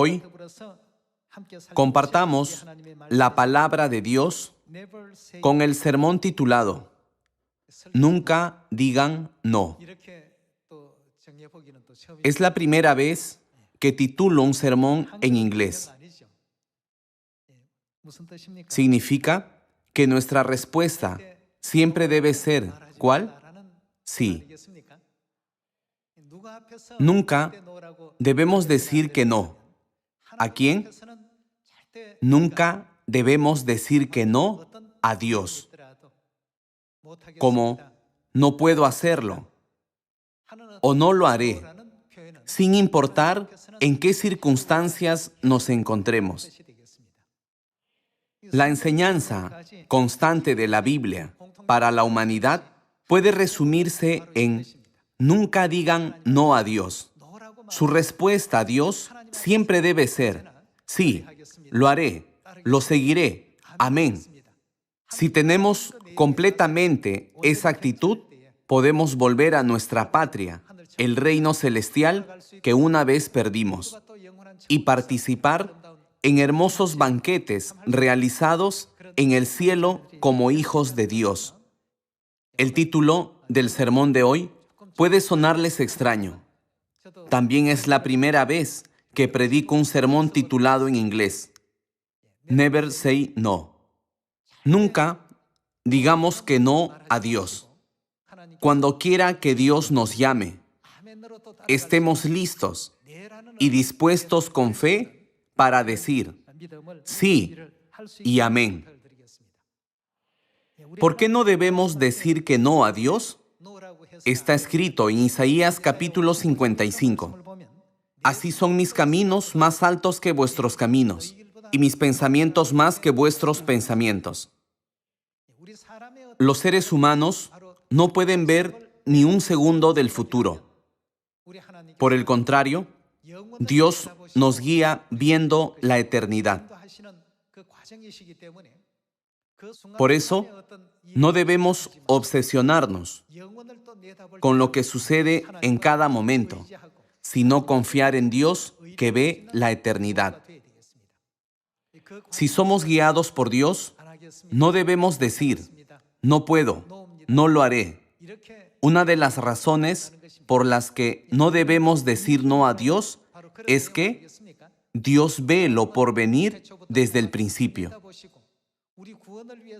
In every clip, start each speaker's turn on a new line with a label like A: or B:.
A: Hoy compartamos la palabra de Dios con el sermón titulado Nunca digan no. Es la primera vez que titulo un sermón en inglés. Significa que nuestra respuesta siempre debe ser, ¿cuál? Sí. Nunca debemos decir que no. ¿A quién? Nunca debemos decir que no a Dios. Como no puedo hacerlo o no lo haré, sin importar en qué circunstancias nos encontremos. La enseñanza constante de la Biblia para la humanidad puede resumirse en nunca digan no a Dios. Su respuesta a Dios siempre debe ser, sí, lo haré, lo seguiré, amén. Si tenemos completamente esa actitud, podemos volver a nuestra patria, el reino celestial que una vez perdimos, y participar en hermosos banquetes realizados en el cielo como hijos de Dios. El título del sermón de hoy puede sonarles extraño. También es la primera vez que predico un sermón titulado en inglés, Never Say No. Nunca digamos que no a Dios. Cuando quiera que Dios nos llame, estemos listos y dispuestos con fe para decir sí y amén. ¿Por qué no debemos decir que no a Dios? Está escrito en Isaías capítulo 55. Así son mis caminos más altos que vuestros caminos, y mis pensamientos más que vuestros pensamientos. Los seres humanos no pueden ver ni un segundo del futuro. Por el contrario, Dios nos guía viendo la eternidad. Por eso, no debemos obsesionarnos con lo que sucede en cada momento, sino confiar en Dios que ve la eternidad. Si somos guiados por Dios, no debemos decir, no puedo, no lo haré. Una de las razones por las que no debemos decir no a Dios es que Dios ve lo por venir desde el principio.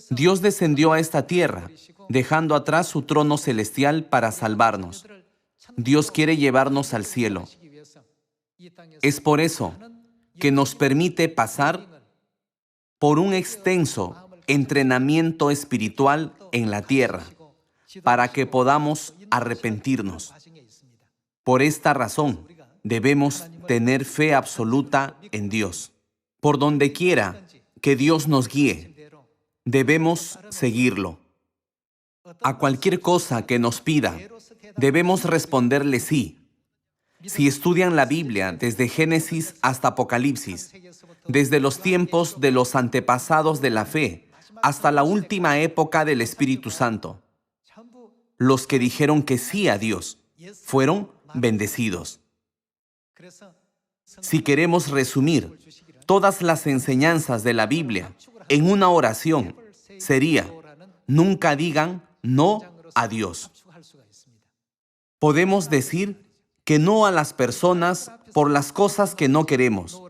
A: Dios descendió a esta tierra, dejando atrás su trono celestial para salvarnos. Dios quiere llevarnos al cielo. Es por eso que nos permite pasar por un extenso entrenamiento espiritual en la tierra, para que podamos arrepentirnos. Por esta razón, debemos tener fe absoluta en Dios. Por donde quiera que Dios nos guíe, debemos seguirlo. A cualquier cosa que nos pida, debemos responderle sí. Si estudian la Biblia desde Génesis hasta Apocalipsis, desde los tiempos de los antepasados de la fe hasta la última época del Espíritu Santo, los que dijeron que sí a Dios fueron bendecidos. Si queremos resumir todas las enseñanzas de la Biblia en una oración, sería, nunca digan no a Dios. Podemos decir que no a las personas por las cosas que no queremos,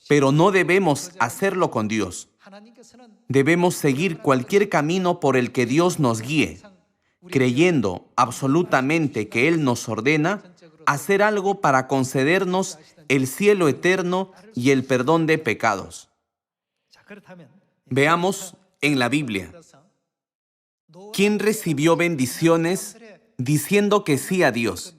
A: pero no debemos hacerlo con Dios. Debemos seguir cualquier camino por el que Dios nos guíe, creyendo absolutamente que Él nos ordena hacer algo para concedernos el cielo eterno y el perdón de pecados. Veamos en la Biblia, ¿quién recibió bendiciones diciendo que sí a Dios?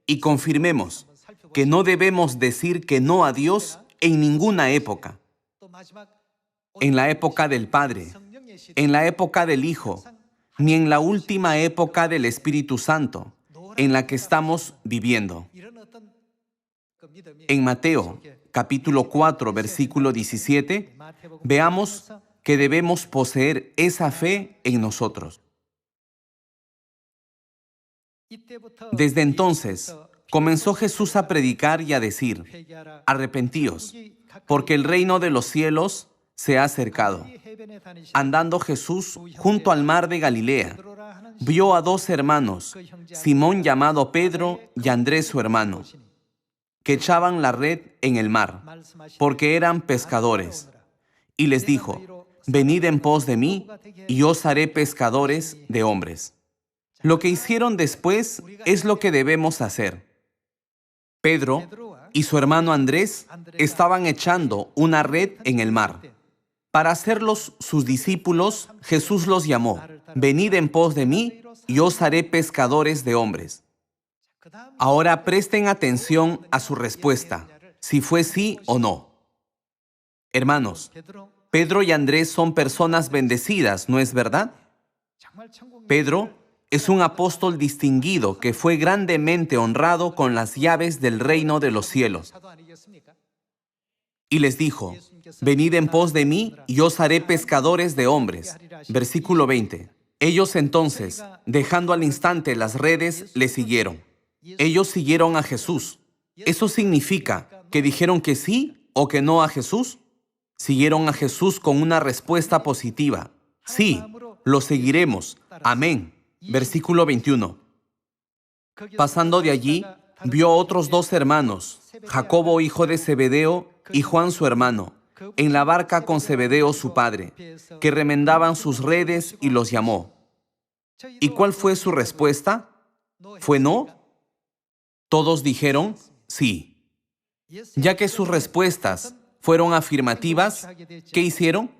A: Y confirmemos que no debemos decir que no a Dios en ninguna época. En la época del Padre, en la época del Hijo, ni en la última época del Espíritu Santo, en la que estamos viviendo. En Mateo, capítulo 4, versículo 17, veamos que debemos poseer esa fe en nosotros. Desde entonces, comenzó Jesús a predicar y a decir: arrepentíos, porque el reino de los cielos se ha acercado. Andando Jesús junto al mar de Galilea, vio a dos hermanos, Simón llamado Pedro y Andrés su hermano, que echaban la red en el mar, porque eran pescadores. Y les dijo: venid en pos de mí, y os haré pescadores de hombres. Lo que hicieron después es lo que debemos hacer. Pedro y su hermano Andrés estaban echando una red en el mar. Para hacerlos sus discípulos, Jesús los llamó: venid en pos de mí, y os haré pescadores de hombres. Ahora presten atención a su respuesta, si fue sí o no. Hermanos, Pedro y Andrés son personas bendecidas, ¿no es verdad? Pedro es un apóstol distinguido que fue grandemente honrado con las llaves del reino de los cielos. Y les dijo: venid en pos de mí y os haré pescadores de hombres. Versículo 20. Ellos entonces, dejando al instante las redes, le siguieron. Ellos siguieron a Jesús. ¿Eso significa que dijeron que sí o que no a Jesús? Siguieron a Jesús con una respuesta positiva. Sí, lo seguiremos. Amén. Versículo 21. Pasando de allí, vio a otros dos hermanos, Jacobo hijo de Zebedeo y Juan su hermano, en la barca con Zebedeo su padre, que remendaban sus redes, y los llamó. ¿Y cuál fue su respuesta? ¿Fue no? Todos dijeron sí. Ya que sus respuestas fueron afirmativas, ¿qué hicieron?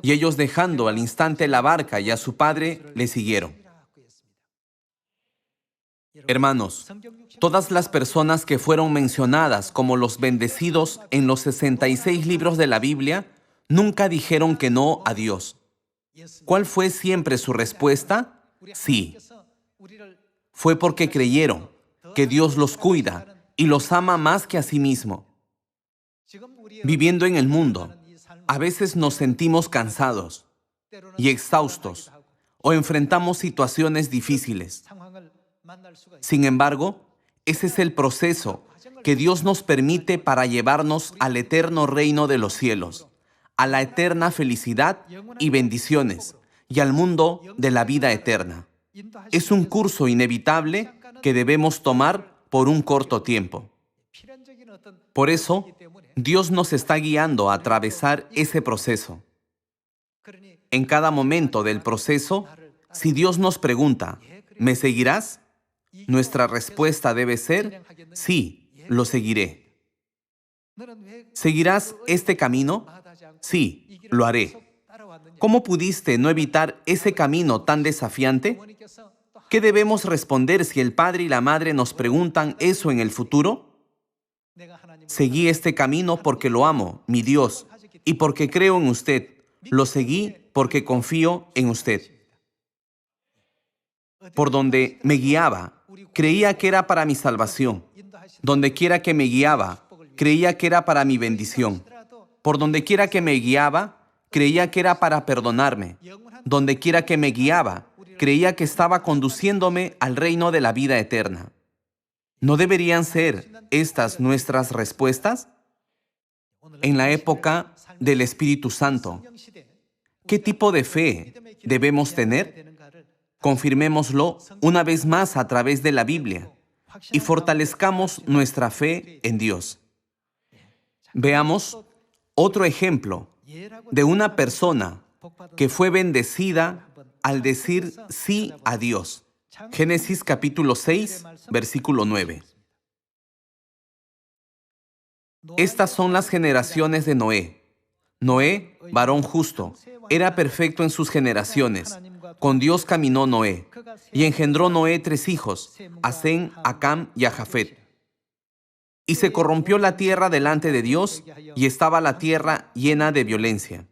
A: Y ellos, dejando al instante la barca y a su padre, le siguieron. Hermanos, todas las personas que fueron mencionadas como los bendecidos en los 66 libros de la Biblia nunca dijeron que no a Dios. ¿Cuál fue siempre su respuesta? Sí. Fue porque creyeron que Dios los cuida y los ama más que a sí mismo. Viviendo en el mundo, a veces nos sentimos cansados y exhaustos o enfrentamos situaciones difíciles. Sin embargo, ese es el proceso que Dios nos permite para llevarnos al eterno reino de los cielos, a la eterna felicidad y bendiciones, y al mundo de la vida eterna. Es un curso inevitable que debemos tomar por un corto tiempo. Por eso, Dios nos está guiando a atravesar ese proceso. En cada momento del proceso, si Dios nos pregunta: ¿me seguirás?, nuestra respuesta debe ser: sí, lo seguiré. ¿Seguirás este camino? Sí, lo haré. ¿Cómo pudiste no evitar ese camino tan desafiante? ¿Qué debemos responder si el padre y la madre nos preguntan eso en el futuro? Seguí este camino porque lo amo, mi Dios, y porque creo en usted. Lo seguí porque confío en usted. Por donde me guiaba, creía que era para mi salvación. Donde quiera que me guiaba, creía que era para mi bendición. Por donde quiera que me guiaba, creía que era para perdonarme. Donde quiera que me guiaba, creía que estaba conduciéndome al reino de la vida eterna. ¿No deberían ser estas nuestras respuestas? En la época del Espíritu Santo, ¿qué tipo de fe debemos tener? Confirmémoslo una vez más a través de la Biblia y fortalezcamos nuestra fe en Dios. Veamos otro ejemplo de una persona que fue bendecida al decir sí a Dios. Génesis capítulo 6, versículo 9. Estas son las generaciones de Noé. Noé, varón justo, era perfecto en sus generaciones. Con Dios caminó Noé, y engendró Noé 3 hijos, a Sem, a Cam y a Jafet. Y se corrompió la tierra delante de Dios, y estaba la tierra llena de violencia.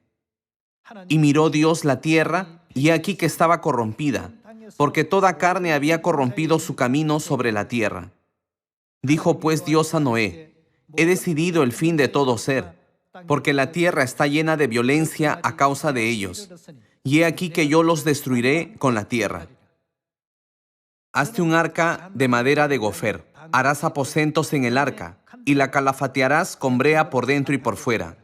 A: Y miró Dios la tierra, y he aquí que estaba corrompida, porque toda carne había corrompido su camino sobre la tierra. Dijo pues Dios a Noé: he decidido el fin de todo ser, porque la tierra está llena de violencia a causa de ellos, y he aquí que yo los destruiré con la tierra. Hazte un arca de madera de gofer. Harás aposentos en el arca y la calafatearás con brea por dentro y por fuera.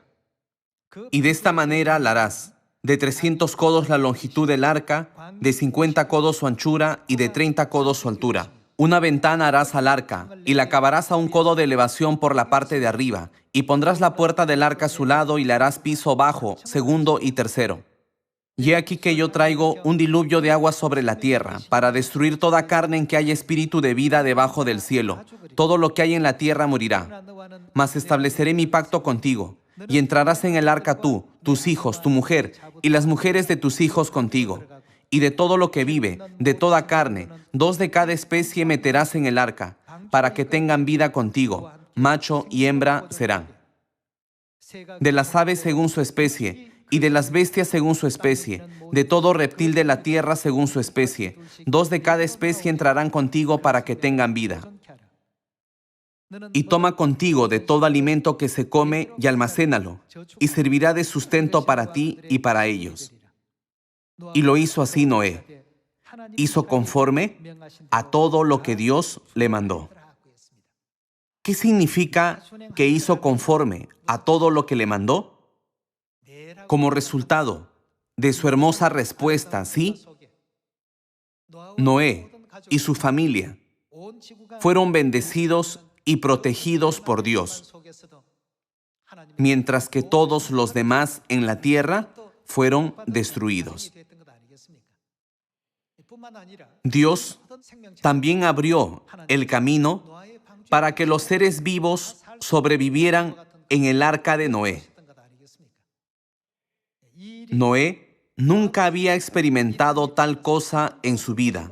A: Y de esta manera la harás: de 300 codos la longitud del arca, de 50 codos su anchura y de 30 codos su altura. Una ventana harás al arca, y la acabarás a 1 codo de elevación por la parte de arriba, y pondrás la puerta del arca a su lado, y le harás piso bajo, segundo y tercero. Y he aquí que yo traigo un diluvio de agua sobre la tierra, para destruir toda carne en que haya espíritu de vida debajo del cielo. Todo lo que hay en la tierra morirá. Mas estableceré mi pacto contigo, y entrarás en el arca tú, tus hijos, tu mujer, y las mujeres de tus hijos contigo. Y de todo lo que vive, de toda carne, 2 de cada especie meterás en el arca, para que tengan vida contigo. Macho y hembra serán. De las aves según su especie, y de las bestias según su especie, de todo reptil de la tierra según su especie, 2 de cada especie entrarán contigo para que tengan vida. Y toma contigo de todo alimento que se come y almacénalo, y servirá de sustento para ti y para ellos. Y lo hizo así Noé. Hizo conforme a todo lo que Dios le mandó. ¿Qué significa que hizo conforme a todo lo que le mandó? Como resultado de su hermosa respuesta, ¿sí? Noé y su familia fueron bendecidos y protegidos por Dios, mientras que todos los demás en la tierra fueron destruidos. Dios también abrió el camino para que los seres vivos sobrevivieran en el arca de Noé. Noé nunca había experimentado tal cosa en su vida.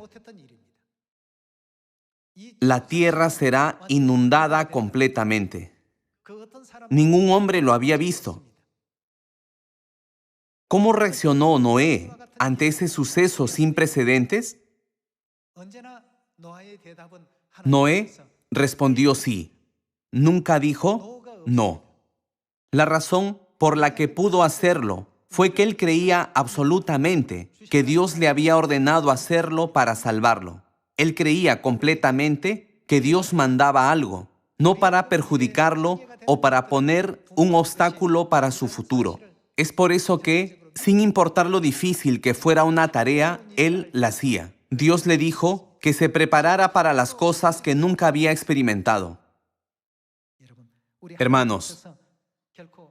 A: La tierra será inundada completamente. Ningún hombre lo había visto. ¿Cómo reaccionó Noé ante ese suceso sin precedentes? Noé respondió sí. Nunca dijo no. La razón por la que pudo hacerlo fue que él creía absolutamente que Dios le había ordenado hacerlo para salvarlo. Él creía completamente que Dios mandaba algo, no para perjudicarlo o para poner un obstáculo para su futuro. Es por eso que, sin importar lo difícil que fuera una tarea, él la hacía. Dios le dijo que se preparara para las cosas que nunca había experimentado. Hermanos,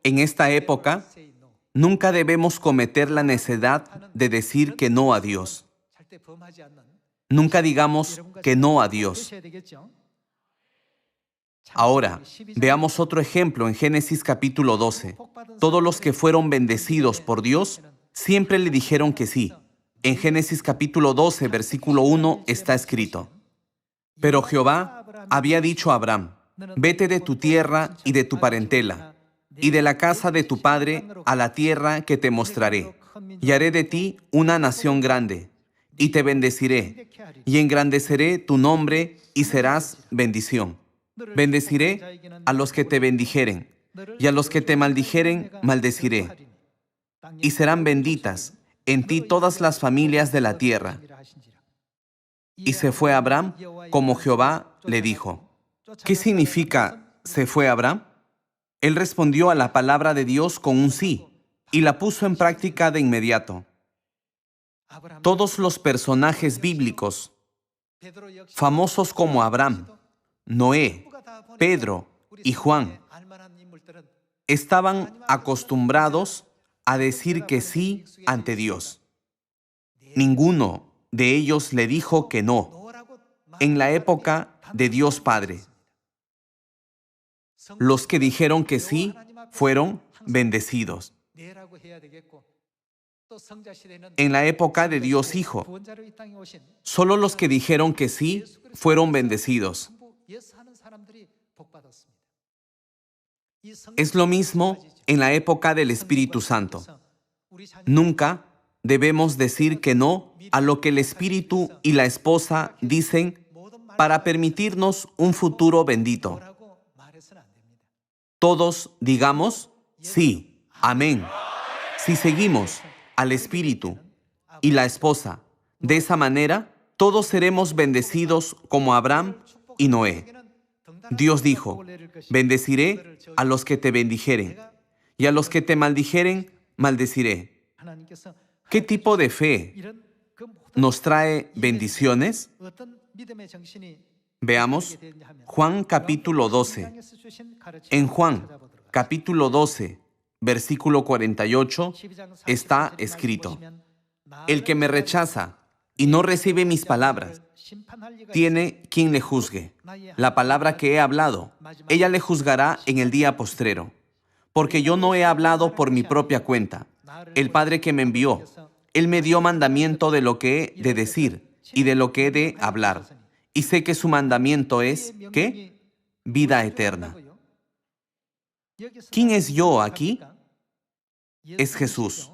A: en esta época, nunca debemos cometer la necedad de decir que no a Dios. Nunca digamos que no a Dios. Ahora, veamos otro ejemplo en Génesis capítulo 12. Todos los que fueron bendecidos por Dios siempre le dijeron que sí. En Génesis capítulo 12, versículo 1 está escrito: Pero Jehová había dicho a Abraham: Vete de tu tierra y de tu parentela, y de la casa de tu padre a la tierra que te mostraré, y haré de ti una nación grande, y te bendeciré, y engrandeceré tu nombre, y serás bendición. Bendeciré a los que te bendijeren, y a los que te maldijeren, maldeciré. Y serán benditas en ti todas las familias de la tierra. Y se fue Abraham como Jehová le dijo. ¿Qué significa se fue Abraham? Él respondió a la palabra de Dios con un sí, y la puso en práctica de inmediato. Todos los personajes bíblicos, famosos como Abraham, Noé, Pedro y Juan, estaban acostumbrados a decir que sí ante Dios. Ninguno de ellos le dijo que no en la época de Dios Padre. Los que dijeron que sí fueron bendecidos. En la época de Dios Hijo, solo los que dijeron que sí fueron bendecidos. Es lo mismo en la época del Espíritu Santo. Nunca debemos decir que no a lo que el Espíritu y la esposa dicen para permitirnos un futuro bendito. Todos digamos sí, amén. Si seguimos al Espíritu y la esposa de esa manera, todos seremos bendecidos como Abraham y Noé. Dios dijo, bendeciré a los que te bendijeren, y a los que te maldijeren, maldeciré. ¿Qué tipo de fe nos trae bendiciones? Veamos Juan capítulo 12. En Juan capítulo 12, versículo 48, está escrito, el que me rechaza y no recibe mis palabras, tiene quien le juzgue. La palabra que he hablado, ella le juzgará en el día postrero. Porque yo no he hablado por mi propia cuenta. El Padre que me envió, Él me dio mandamiento de lo que he de decir y de lo que he de hablar. Y sé que su mandamiento es, ¿qué? Vida eterna. ¿Quién es yo aquí? Es Jesús.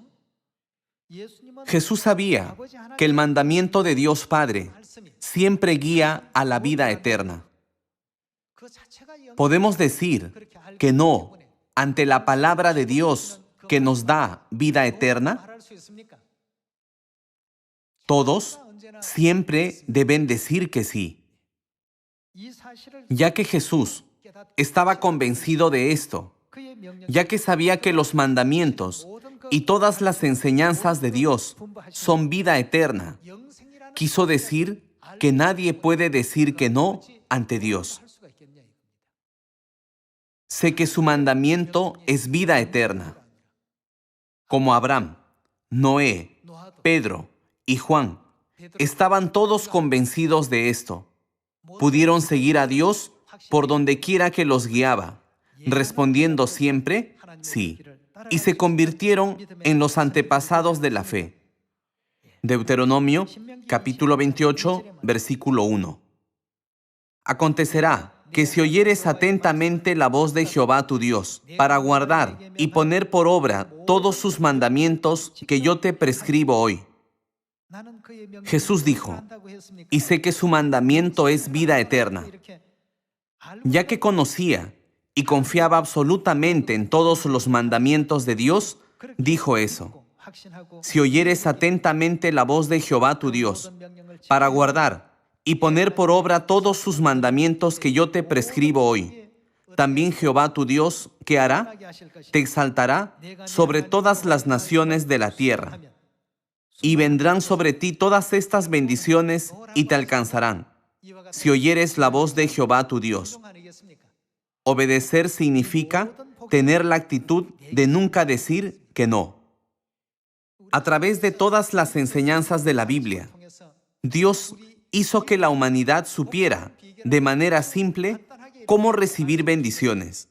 A: Jesús sabía que el mandamiento de Dios Padre siempre guía a la vida eterna. Podemos decir que no ante la palabra de Dios que nos da vida eterna. Todos siempre deben decir que sí. Ya que Jesús estaba convencido de esto, ya que sabía que los mandamientos y todas las enseñanzas de Dios son vida eterna, quiso decir que nadie puede decir que no ante Dios. Sé que su mandamiento es vida eterna. Como Abraham, Noé, Pedro y Juan estaban todos convencidos de esto. Pudieron seguir a Dios por donde quiera que los guiaba, respondiendo siempre sí, y se convirtieron en los antepasados de la fe. Deuteronomio, capítulo 28, versículo 1. Acontecerá que si oyeres atentamente la voz de Jehová tu Dios, para guardar y poner por obra todos sus mandamientos que yo te prescribo hoy. Jesús dijo, y sé que su mandamiento es vida eterna. Ya que conocía y confiaba absolutamente en todos los mandamientos de Dios, dijo eso. Si oyeres atentamente la voz de Jehová tu Dios, para guardar y poner por obra todos sus mandamientos que yo te prescribo hoy, también Jehová tu Dios, ¿qué hará? Te exaltará sobre todas las naciones de la tierra, y vendrán sobre ti todas estas bendiciones y te alcanzarán, si oyeres la voz de Jehová tu Dios. Obedecer significa tener la actitud de nunca decir que no. A través de todas las enseñanzas de la Biblia, Dios hizo que la humanidad supiera, de manera simple, cómo recibir bendiciones.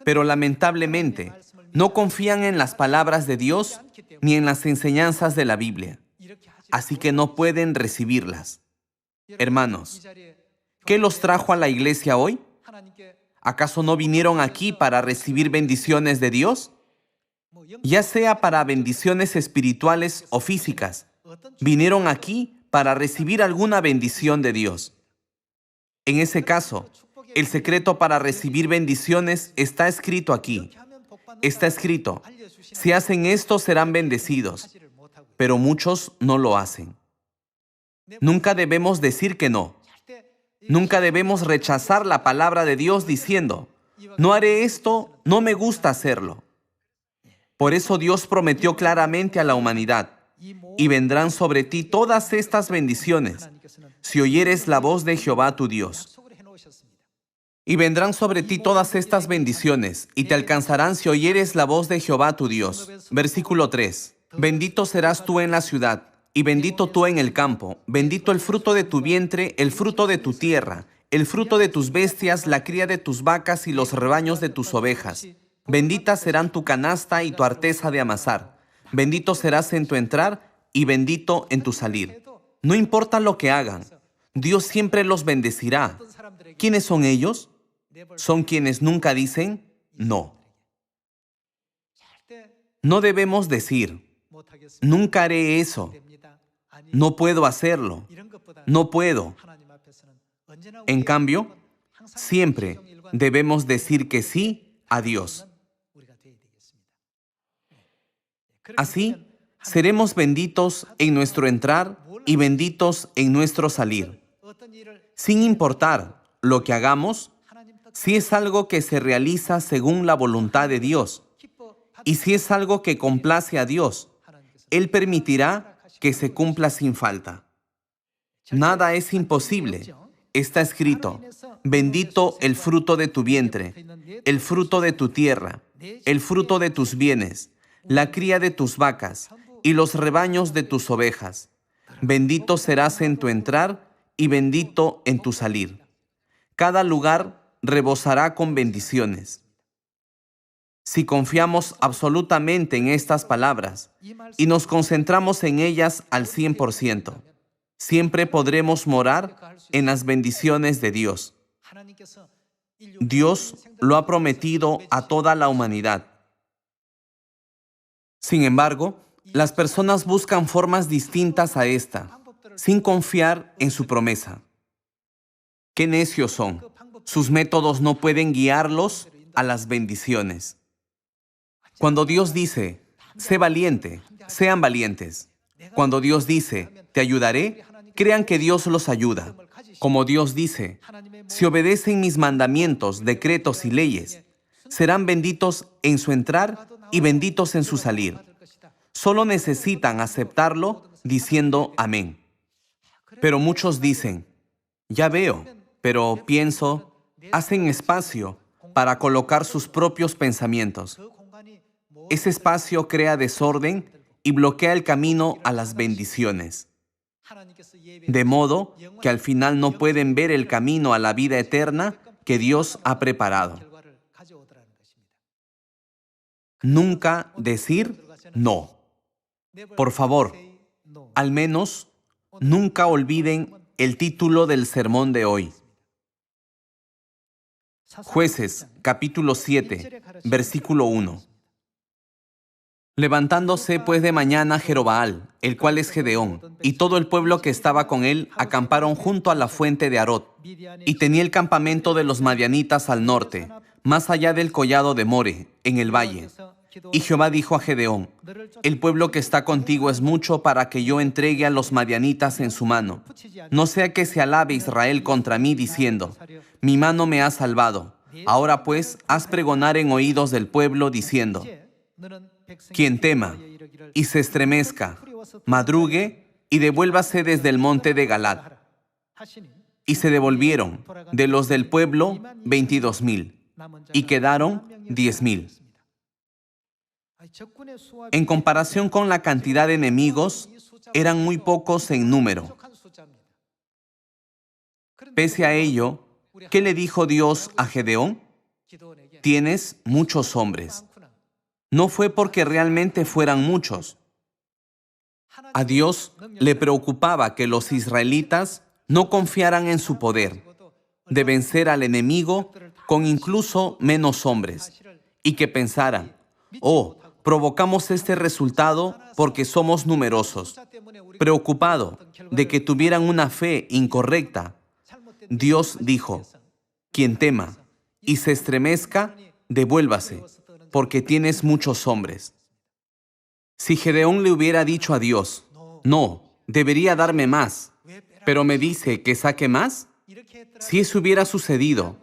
A: Pero lamentablemente, no confían en las palabras de Dios ni en las enseñanzas de la Biblia, así que no pueden recibirlas. Hermanos, ¿qué los trajo a la iglesia hoy? ¿Acaso no vinieron aquí para recibir bendiciones de Dios? Ya sea para bendiciones espirituales o físicas, vinieron aquí para recibir alguna bendición de Dios. En ese caso, el secreto para recibir bendiciones está escrito aquí. Está escrito, si hacen esto serán bendecidos, pero muchos no lo hacen. Nunca debemos decir que no. Nunca debemos rechazar la palabra de Dios diciendo, no haré esto, no me gusta hacerlo. Por eso Dios prometió claramente a la humanidad, y vendrán sobre ti todas estas bendiciones, si oyeres la voz de Jehová tu Dios. Y vendrán sobre ti todas estas bendiciones, y te alcanzarán si oyeres la voz de Jehová tu Dios. Versículo 3. Bendito serás tú en la ciudad, y bendito tú en el campo. Bendito el fruto de tu vientre, el fruto de tu tierra, el fruto de tus bestias, la cría de tus vacas y los rebaños de tus ovejas. Benditas serán tu canasta y tu arteza de amasar. Bendito serás en tu entrar y bendito en tu salir. No importa lo que hagan, Dios siempre los bendecirá. ¿Quiénes son ellos? Son quienes nunca dicen no. No debemos decir, nunca haré eso, no puedo hacerlo, no puedo. En cambio, siempre debemos decir que sí a Dios. Así, seremos benditos en nuestro entrar y benditos en nuestro salir. Sin importar lo que hagamos, si es algo que se realiza según la voluntad de Dios y si es algo que complace a Dios, Él permitirá que se cumpla sin falta. Nada es imposible. Está escrito: bendito el fruto de tu vientre, el fruto de tu tierra, el fruto de tus bienes, la cría de tus vacas y los rebaños de tus ovejas. Bendito serás en tu entrar y bendito en tu salir. Cada lugar rebosará con bendiciones. Si confiamos absolutamente en estas palabras y nos concentramos en ellas al 100%, siempre podremos morar en las bendiciones de Dios. Dios lo ha prometido a toda la humanidad. Sin embargo, las personas buscan formas distintas a esta, sin confiar en su promesa. ¡Qué necios son! Sus métodos no pueden guiarlos a las bendiciones. Cuando Dios dice, sé valiente, sean valientes. Cuando Dios dice, te ayudaré, crean que Dios los ayuda. Como Dios dice, si obedecen mis mandamientos, decretos y leyes, serán benditos en su entrar y benditos en su salir. Solo necesitan aceptarlo diciendo amén. Pero muchos dicen, ya veo, pero pienso, hacen espacio para colocar sus propios pensamientos. Ese espacio crea desorden y bloquea el camino a las bendiciones. De modo que al final no pueden ver el camino a la vida eterna que Dios ha preparado. Nunca decir no. Por favor, al menos nunca olviden el título del sermón de hoy. Jueces, capítulo 7, versículo 1. Levantándose pues de mañana Jerobaal, el cual es Gedeón, y todo el pueblo que estaba con él, acamparon junto a la fuente de Arot, y tenía el campamento de los madianitas al norte, más allá del collado de More, en el valle. Y Jehová dijo a Gedeón, el pueblo que está contigo es mucho para que yo entregue a los madianitas en su mano. No sea que se alabe Israel contra mí diciendo, mi mano me ha salvado. Ahora pues, haz pregonar en oídos del pueblo diciendo, quien tema y se estremezca, madrugue y devuélvase desde el monte de Galad. Y se devolvieron de los del pueblo 22,000 y quedaron 10,000. En comparación con la cantidad de enemigos, eran muy pocos en número. Pese a ello, ¿qué le dijo Dios a Gedeón? Tienes muchos hombres. No fue porque realmente fueran muchos. A Dios le preocupaba que los israelitas no confiaran en su poder de vencer al enemigo con incluso menos hombres y que pensaran, oh, provocamos este resultado porque somos numerosos. Preocupado de que tuvieran una fe incorrecta, Dios dijo, quien tema y se estremezca, devuélvase, porque tienes muchos hombres. Si Gedeón le hubiera dicho a Dios, no, debería darme más, pero me dice que saque más, si eso hubiera sucedido,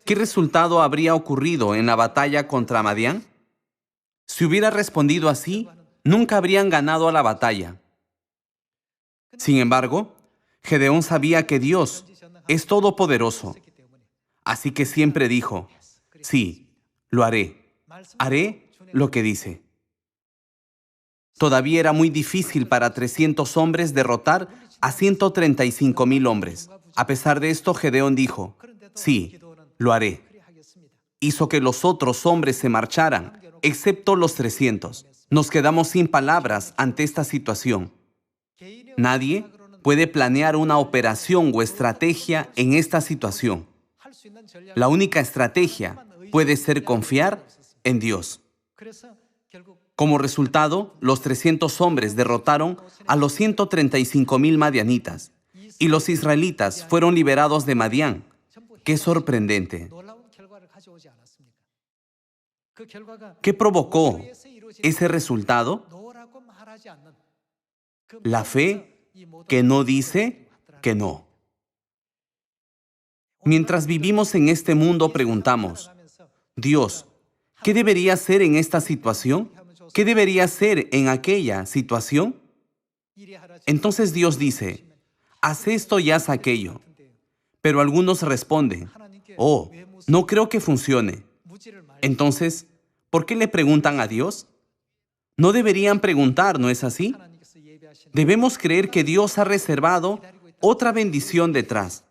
A: ¿qué resultado habría ocurrido en la batalla contra Madián? Si hubiera respondido así, nunca habrían ganado a la batalla. Sin embargo, Gedeón sabía que Dios es todopoderoso, así que siempre dijo, sí, lo haré. Haré lo que dice. Todavía era muy difícil para 300 hombres derrotar a 135,000 hombres. A pesar de esto, Gedeón dijo, sí, lo haré. Hizo que los otros hombres se marcharan, excepto los 300. Nos quedamos sin palabras ante esta situación. Nadie puede planear una operación o estrategia en esta situación. La única estrategia puede ser confiar en Dios. Como resultado, los 300 hombres derrotaron a los 135,000 madianitas y los israelitas fueron liberados de Madián. ¡Qué sorprendente! ¿Qué provocó ese resultado? La fe que no dice que no. Mientras vivimos en este mundo preguntamos, Dios, ¿qué debería hacer en esta situación? ¿Qué debería hacer en aquella situación? Entonces Dios dice, haz esto y haz aquello. Pero algunos responden, oh, no creo que funcione. Entonces, ¿por qué le preguntan a Dios? No deberían preguntar, ¿no es así? Debemos creer que Dios ha reservado otra bendición detrás.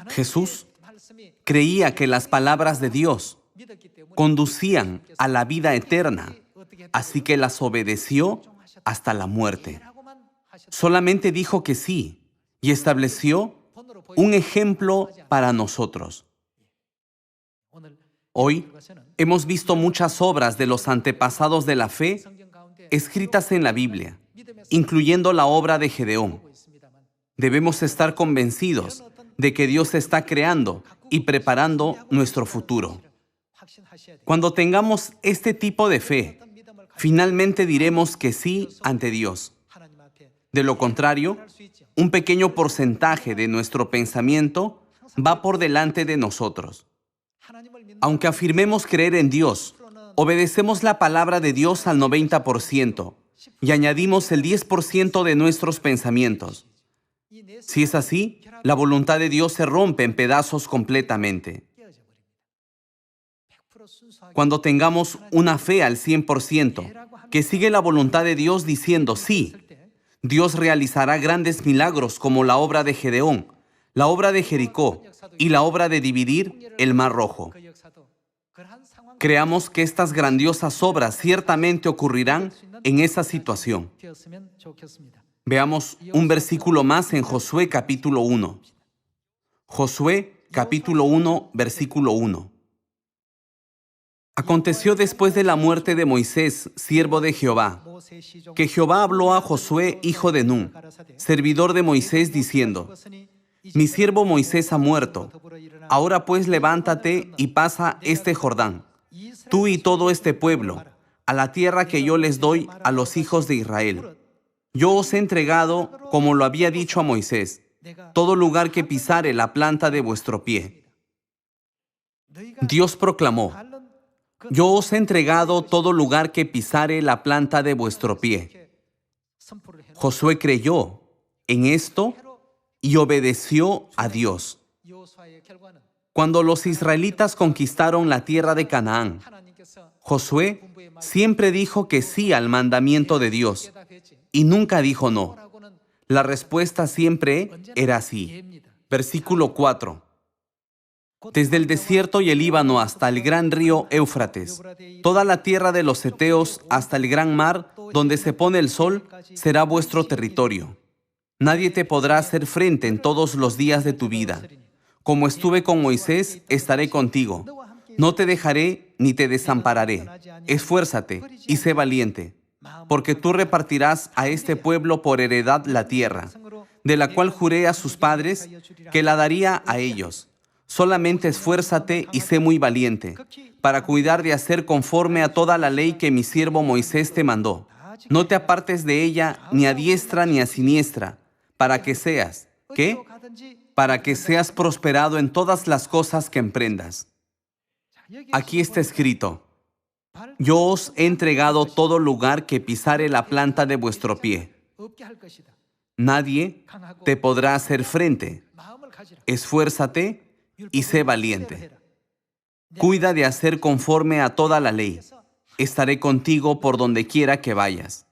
A: Jesús creía que las palabras de Dios conducían a la vida eterna, así que las obedeció hasta la muerte. Solamente dijo que sí y estableció un ejemplo para nosotros. Hoy hemos visto muchas obras de los antepasados de la fe escritas en la Biblia, incluyendo la obra de Gedeón. Debemos estar convencidos de que Dios está creando y preparando nuestro futuro. Cuando tengamos este tipo de fe, finalmente diremos que sí ante Dios. De lo contrario, un pequeño porcentaje de nuestro pensamiento va por delante de nosotros. Aunque afirmemos creer en Dios, obedecemos la palabra de Dios al 90% y añadimos el 10% de nuestros pensamientos. Si es así, la voluntad de Dios se rompe en pedazos completamente. Cuando tengamos una fe al 100%, que sigue la voluntad de Dios diciendo sí, Dios realizará grandes milagros como la obra de Gedeón, la obra de Jericó y la obra de dividir el Mar Rojo. Creamos que estas grandiosas obras ciertamente ocurrirán en esa situación. Veamos un versículo más en Josué capítulo 1. Josué capítulo 1, versículo 1. Aconteció después de la muerte de Moisés, siervo de Jehová, que Jehová habló a Josué, hijo de Nun, servidor de Moisés, diciendo, mi siervo Moisés ha muerto. Ahora pues levántate y pasa este Jordán, tú y todo este pueblo, a la tierra que yo les doy a los hijos de Israel. Yo os he entregado, como lo había dicho a Moisés, todo lugar que pisare la planta de vuestro pie. Dios proclamó, yo os he entregado todo lugar que pisare la planta de vuestro pie. Josué creyó en esto y obedeció a Dios. Cuando los israelitas conquistaron la tierra de Canaán, Josué siempre dijo que sí al mandamiento de Dios y nunca dijo no. La respuesta siempre era sí. Versículo 4. Desde el desierto y el Líbano hasta el gran río Éufrates, toda la tierra de los heteos hasta el gran mar, donde se pone el sol, será vuestro territorio. Nadie te podrá hacer frente en todos los días de tu vida. Como estuve con Moisés, estaré contigo. No te dejaré ni te desampararé. Esfuérzate y sé valiente, porque tú repartirás a este pueblo por heredad la tierra, de la cual juré a sus padres que la daría a ellos. Solamente esfuérzate y sé muy valiente, para cuidar de hacer conforme a toda la ley que mi siervo Moisés te mandó. No te apartes de ella ni a diestra ni a siniestra, para que seas, ¿qué? Para que seas prosperado en todas las cosas que emprendas. Aquí está escrito, yo os he entregado todo lugar que pisare la planta de vuestro pie. Nadie te podrá hacer frente. Esfuérzate y sé valiente. Cuida de hacer conforme a toda la ley. Estaré contigo por donde quiera que vayas.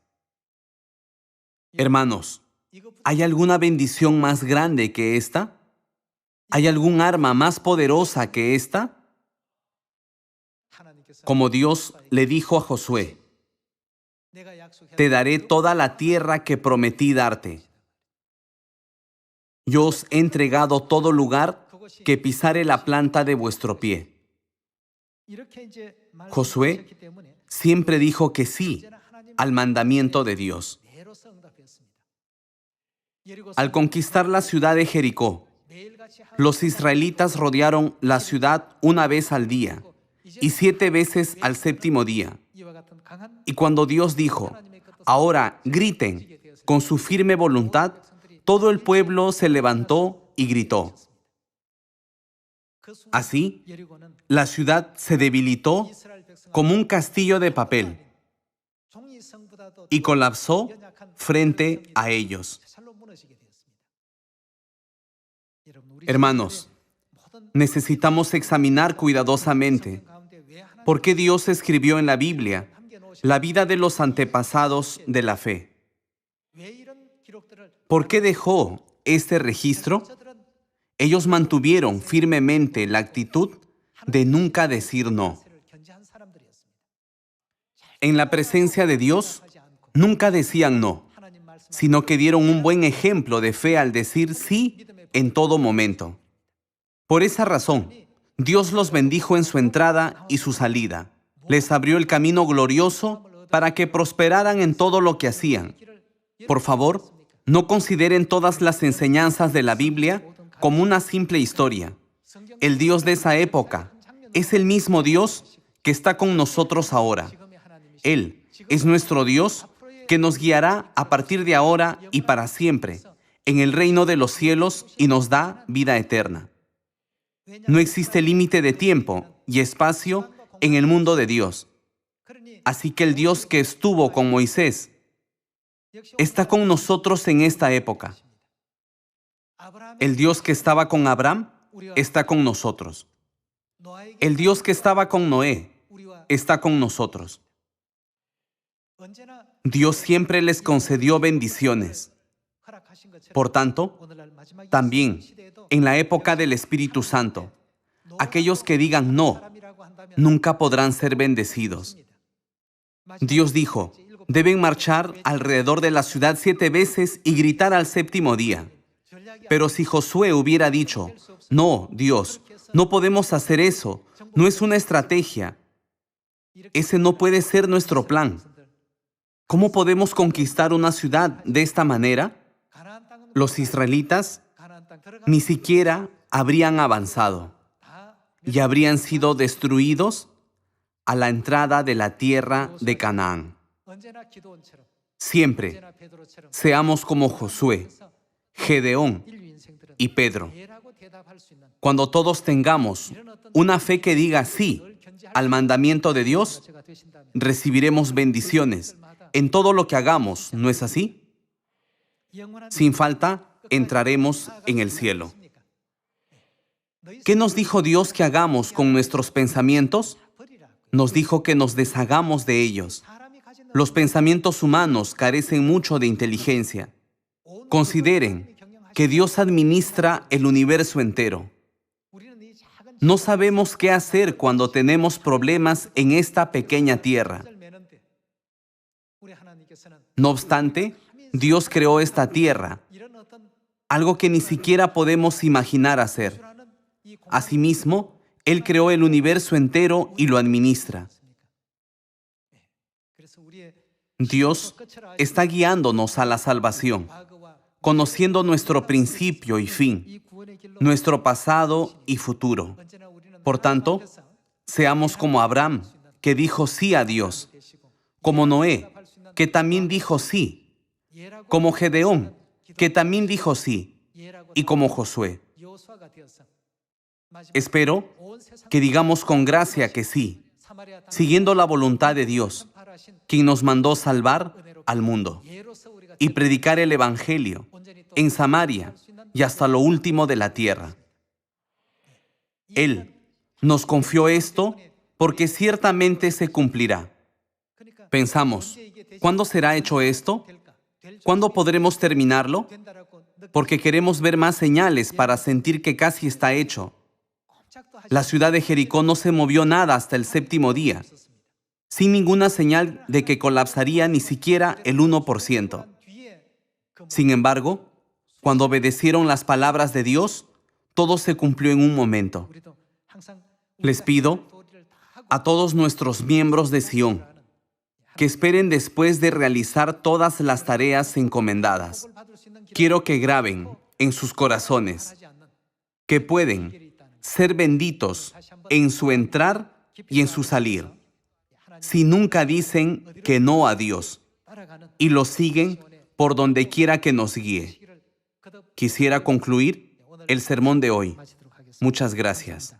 A: Hermanos, ¿hay alguna bendición más grande que esta? ¿Hay algún arma más poderosa que esta? Como Dios le dijo a Josué, te daré toda la tierra que prometí darte. Yo os he entregado todo lugar que pisare la planta de vuestro pie. Josué siempre dijo que sí al mandamiento de Dios. Al conquistar la ciudad de Jericó, los israelitas rodearon la ciudad una vez al día y 7 veces al séptimo día. Y cuando Dios dijo, Ahora griten. Con su firme voluntad, todo el pueblo se levantó y gritó. Así, la ciudad se debilitó como un castillo de papel y colapsó frente a ellos. Hermanos, necesitamos examinar cuidadosamente por qué Dios escribió en la Biblia la vida de los antepasados de la fe. ¿Por qué dejó este registro? Ellos mantuvieron firmemente la actitud de nunca decir no. En la presencia de Dios, nunca decían no, sino que dieron un buen ejemplo de fe al decir sí en todo momento. Por esa razón, Dios los bendijo en su entrada y su salida. Les abrió el camino glorioso para que prosperaran en todo lo que hacían. Por favor, no consideren todas las enseñanzas de la Biblia como una simple historia. El Dios de esa época es el mismo Dios que está con nosotros ahora. Él es nuestro Dios que nos guiará a partir de ahora y para siempre en el reino de los cielos y nos da vida eterna. No existe límite de tiempo y espacio en el mundo de Dios. Así que el Dios que estuvo con Moisés está con nosotros en esta época. El Dios que estaba con Abraham está con nosotros. El Dios que estaba con Noé está con nosotros. Dios siempre les concedió bendiciones. Por tanto, también en la época del Espíritu Santo, aquellos que digan no, nunca podrán ser bendecidos. Dios dijo, deben marchar alrededor de la ciudad 7 veces y gritar al 7º día. Pero si Josué hubiera dicho, no, Dios, no podemos hacer eso, no es una estrategia, ese no puede ser nuestro plan. ¿Cómo podemos conquistar una ciudad de esta manera? Los israelitas ni siquiera habrían avanzado y habrían sido destruidos a la entrada de la tierra de Canaán. Siempre seamos como Josué, Gedeón y Pedro. Cuando todos tengamos una fe que diga sí al mandamiento de Dios, recibiremos bendiciones en todo lo que hagamos, ¿no es así? Sin falta, entraremos en el cielo. ¿Qué nos dijo Dios que hagamos con nuestros pensamientos? Nos dijo que nos deshagamos de ellos. Los pensamientos humanos carecen mucho de inteligencia. Consideren que Dios administra el universo entero. No sabemos qué hacer cuando tenemos problemas en esta pequeña tierra. No obstante, Dios creó esta tierra, algo que ni siquiera podemos imaginar hacer. Asimismo, Él creó el universo entero y lo administra. Dios está guiándonos a la salvación, conociendo nuestro principio y fin, nuestro pasado y futuro. Por tanto, seamos como Abraham, que dijo sí a Dios, como Noé, que también dijo sí, como Gedeón, que también dijo sí, y como Josué. Espero que digamos con gracia que sí, siguiendo la voluntad de Dios, quien nos mandó salvar al mundo y predicar el Evangelio en Samaria y hasta lo último de la tierra. Él nos confió esto porque ciertamente se cumplirá. Pensamos, ¿cuándo será hecho esto? ¿Cuándo podremos terminarlo? Porque queremos ver más señales para sentir que casi está hecho. La ciudad de Jericó no se movió nada hasta el 7º día, sin ninguna señal de que colapsaría ni siquiera el 1%. Sin embargo, cuando obedecieron las palabras de Dios, todo se cumplió en un momento. Les pido a todos nuestros miembros de Sion que esperen después de realizar todas las tareas encomendadas. Quiero que graben en sus corazones que pueden ser benditos en su entrar y en su salir, si nunca dicen que no a Dios. y lo siguen por donde quiera que nos guíe. Quisiera concluir el sermón de hoy. Muchas gracias.